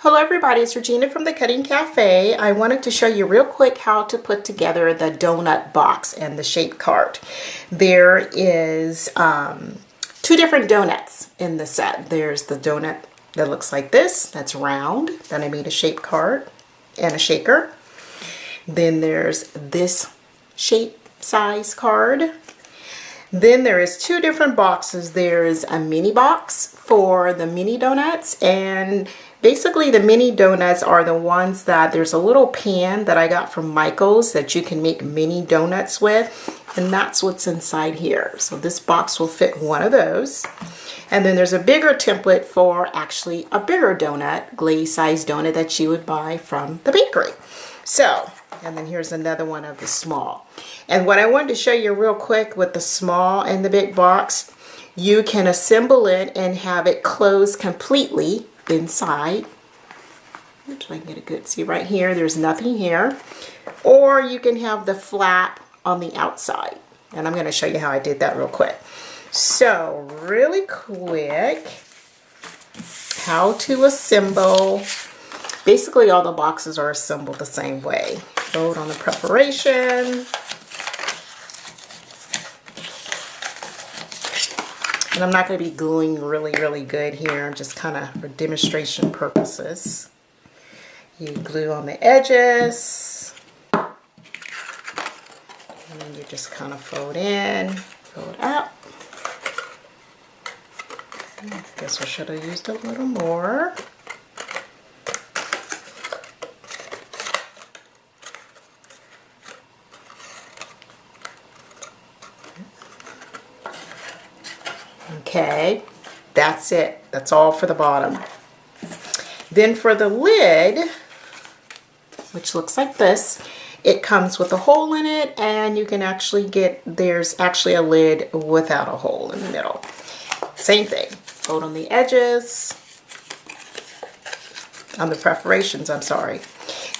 Hello everybody, it's Regina from the Cutting Cafe. I wanted to show you real quick how to put together the donut box and the shape cart. There is two different donuts in the set. There's the donut that looks like this, that's round, then I made a shape cart and a shaker. Then there's this shape size card. Then there is two different boxes. There's a mini box for the mini donuts, and basically the mini donuts are the ones that there's a little pan that I got from Michael's that you can make mini donuts with, and that's what's inside here. So this box will fit one of those. And then there's a bigger template for actually a bigger donut, glaze size donut that you would buy from the bakery. So, and then here's another one of the small. And what I wanted to show you real quick with the small and the big box, you can assemble it and have it close completely inside. Oops, I can get a good see right here. There's nothing here. Or you can have the flap on the outside. And I'm going to show you how I did that real quick. So, really quick, how to assemble. Basically, all the boxes are assembled the same way. Vote on the preparation. And I'm not going to be gluing really good here, just kind of for demonstration purposes. You glue on the edges. And then you just kind of fold in, fold out. I guess I should have used a little more. Okay, that's it. That's all for the bottom. Then for the lid, which looks like this, it comes with a hole in it, and you can actually get, there's actually a lid without a hole in the middle. Same thing. Fold on the edges, on the perforations, I'm sorry.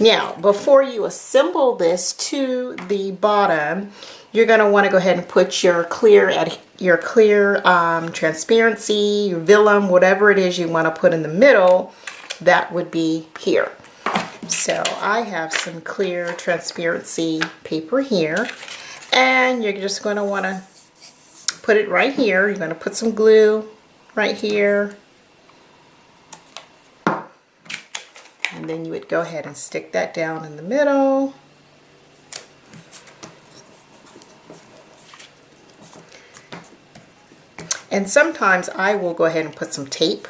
Now, before you assemble this to the bottom, you're going to want to go ahead and put your clear transparency, your vellum, whatever it is you want to put in the middle. That would be here. So I have some clear transparency paper here, and you're just going to want to put it right here. You're going to put some glue right here, and then you would go ahead and stick that down in the middle. And sometimes I will go ahead and put some tape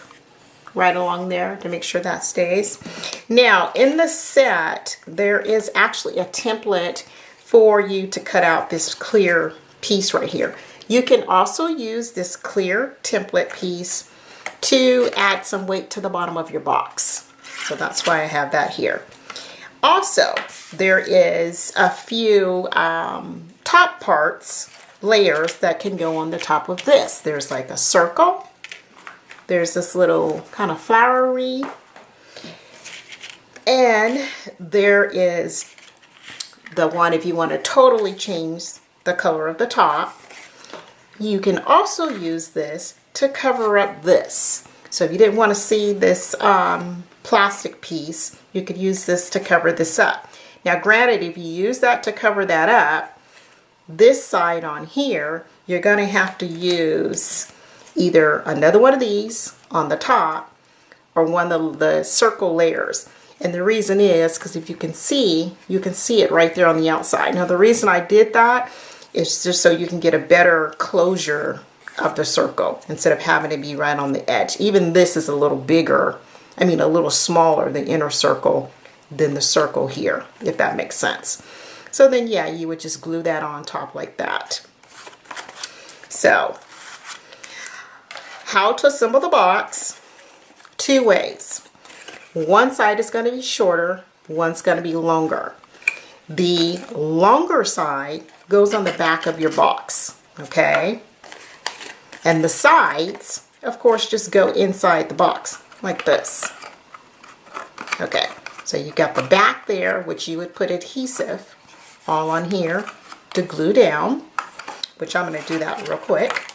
right along there to make sure that stays. Now, in the set, there is actually a template for you to cut out this clear piece right here. You can also use this clear template piece to add some weight to the bottom of your box. So that's why I have that here. Also, there is a few top parts, layers that can go on the top of this. There's like a circle. There's this little kind of flowery. And there is the one if you want to totally change the color of the top. You can also use this to cover up this. So if you didn't want to see this plastic piece, you could use this to cover this up. Now granted, if you use that to cover that up, this side on here, you're going to have to use either another one of these on the top or one of the circle layers. And the reason is because if you can see it right there on the outside. Now the reason I did that is just so you can get a better closure of the circle instead of having to be right on the edge. Even this is a little bigger, a little smaller, the inner circle than the circle here, if that makes sense. So then, yeah, you would just glue that on top like that. So, how to assemble the box? Two ways. One side is going to be shorter, one's going to be longer. The longer side goes on the back of your box, okay? And the sides, of course, just go inside the box like this. Okay, so you got the back there, which you would put adhesive all on here to glue down, which I'm going to do that real quick.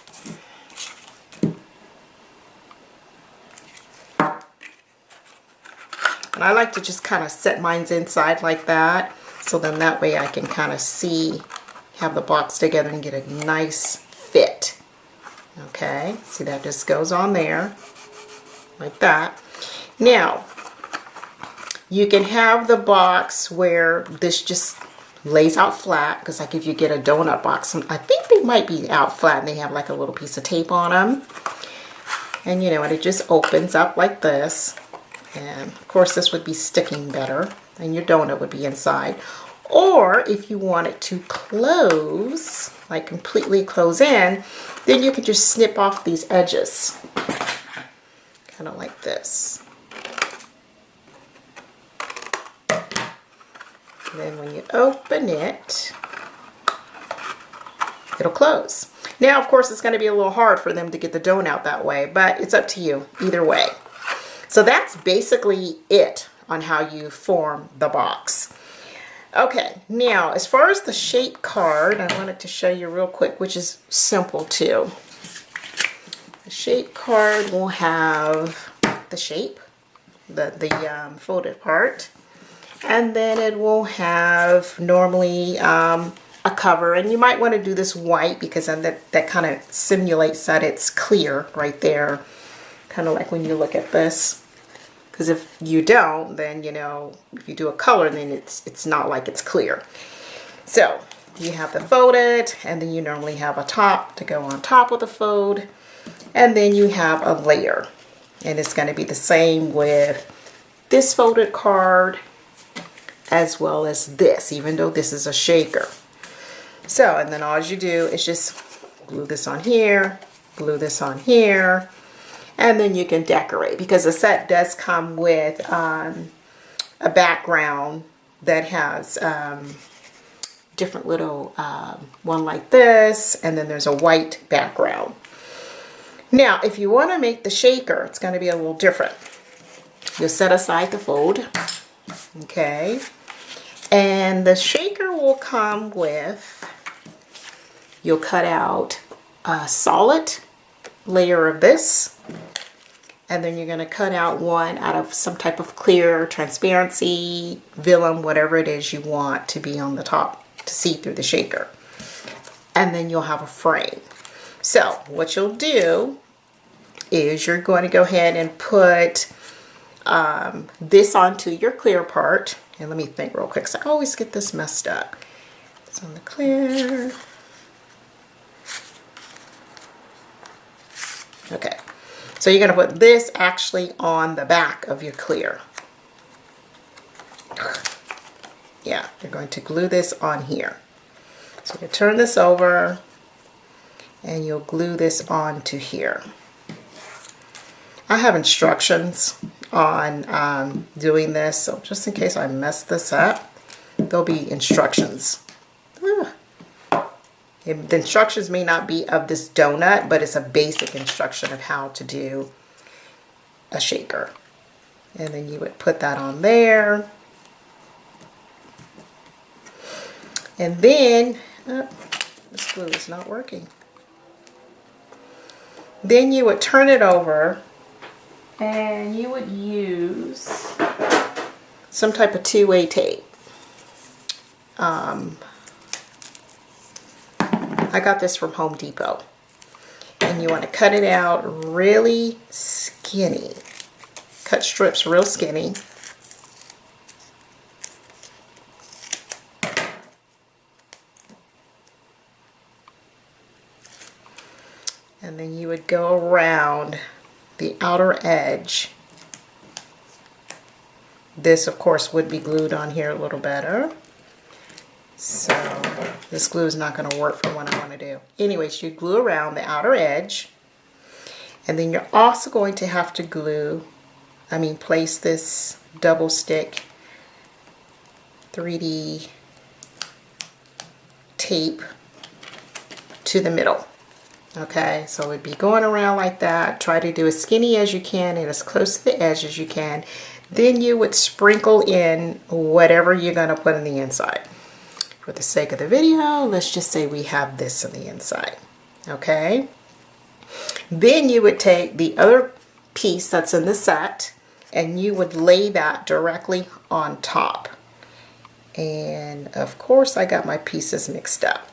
And I like to just kind of set mine's inside like that. So then that way I can kind of see, have the box together and get a nice fit. Okay, see that just goes on there like that. Now, you can have the box where this just lays out flat, because like if you get a donut box, I think they might be out flat and they have like a little piece of tape on them. And you know, and it just opens up like this. And of course this would be sticking better and your donut would be inside. Or if you want it to close, like completely close in, then you can just snip off these edges. Kind of like this. And then when you open it, it'll close. Now, of course, it's going to be a little hard for them to get the donut out that way, but it's up to you either way. So that's basically it on how you form the box. Okay, now as far as the shape card, I wanted to show you real quick, which is simple too. The shape card will have the shape, the folded part, and then it will have normally a cover, and you might want to do this white because then that kind of simulates that it's clear right there, kind of like when you look at this. Because if you don't, then you know, if you do a color, then it's not like it's clear. So you have the folded, and then you normally have a top to go on top of the fold, and then you have a layer, and it's going to be the same with this folded card as well as this, even though this is a shaker. So, and then all you do is just glue this on here, glue this on here, and then you can decorate, because the set does come with a background that has different little, one like this, and then there's a white background. Now, if you want to make the shaker, it's going to be a little different. You'll set aside the fold, okay, and the shaker will come with, you'll cut out a solid layer of this, and then you're going to cut out one out of some type of clear transparency, vellum, whatever it is you want to be on the top to see through the shaker. And then you'll have a frame. So what you'll do is you're going to go ahead and put this onto your clear part. And let me think real quick, so I always get this messed up. It's on the clear. Okay, so you're going to put this actually on the back of your clear. Yeah, you're going to glue this on here. So you turn this over and you'll glue this onto here. I have instructions on doing this, so just in case I mess this up, there'll be instructions. The instructions may not be of this donut, but it's a basic instruction of how to do a shaker. And then you would put that on there. And then, this glue is not working. Then you would turn it over and you would use some type of two-way tape. I got this from Home Depot. And you want to cut it out really skinny. Cut strips real skinny. And then you would go around the outer edge. This, of course, would be glued on here a little better. So this glue is not going to work for what I want to do. Anyways, you glue around the outer edge. And then you're also going to have to place this double stick 3D tape to the middle. Okay, so it'd be going around like that. Try to do as skinny as you can and as close to the edge as you can. Then you would sprinkle in whatever you're going to put on the inside. For the sake of the video, let's just say we have this on the inside. Okay, then you would take the other piece that's in the set and you would lay that directly on top. And of course I got my pieces mixed up,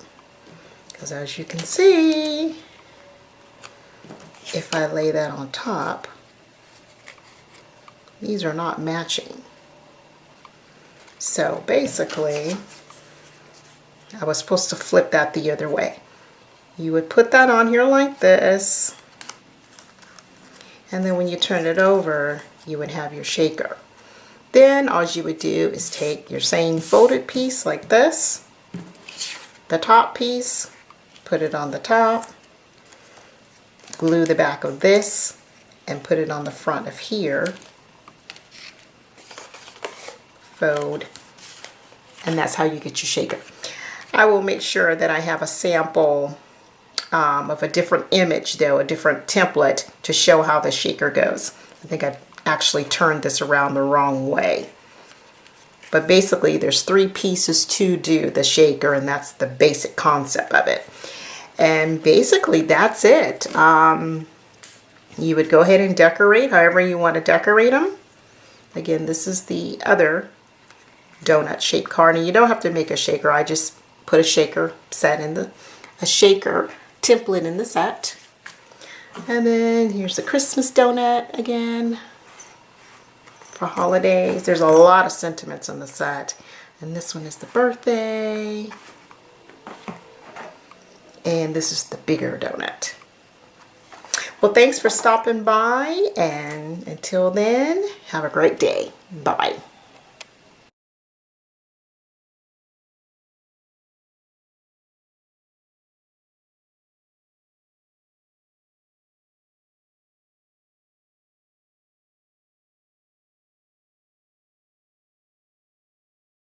because as you can see, if I lay that on top, these are not matching. So basically, I was supposed to flip that the other way. You would put that on here like this, and then when you turn it over, you would have your shaker. Then all you would do is take your same folded piece like this, the top piece, put it on the top, glue the back of this, and put it on the front of here, fold, and that's how you get your shaker. I will make sure that I have a sample of a different image though, a different template to show how the shaker goes. I think I actually turned this around the wrong way. But basically there's 3 pieces to do the shaker, and that's the basic concept of it. And basically that's it. You would go ahead and decorate however you want to decorate them. Again, this is the other donut shaped card, and you don't have to make a shaker. I just put a shaker set in a shaker template in the set. And then here's the Christmas donut again for holidays. There's a lot of sentiments on the set. And this one is the birthday. And this is the bigger donut. Well, thanks for stopping by, and until then, have a great day. Bye-bye.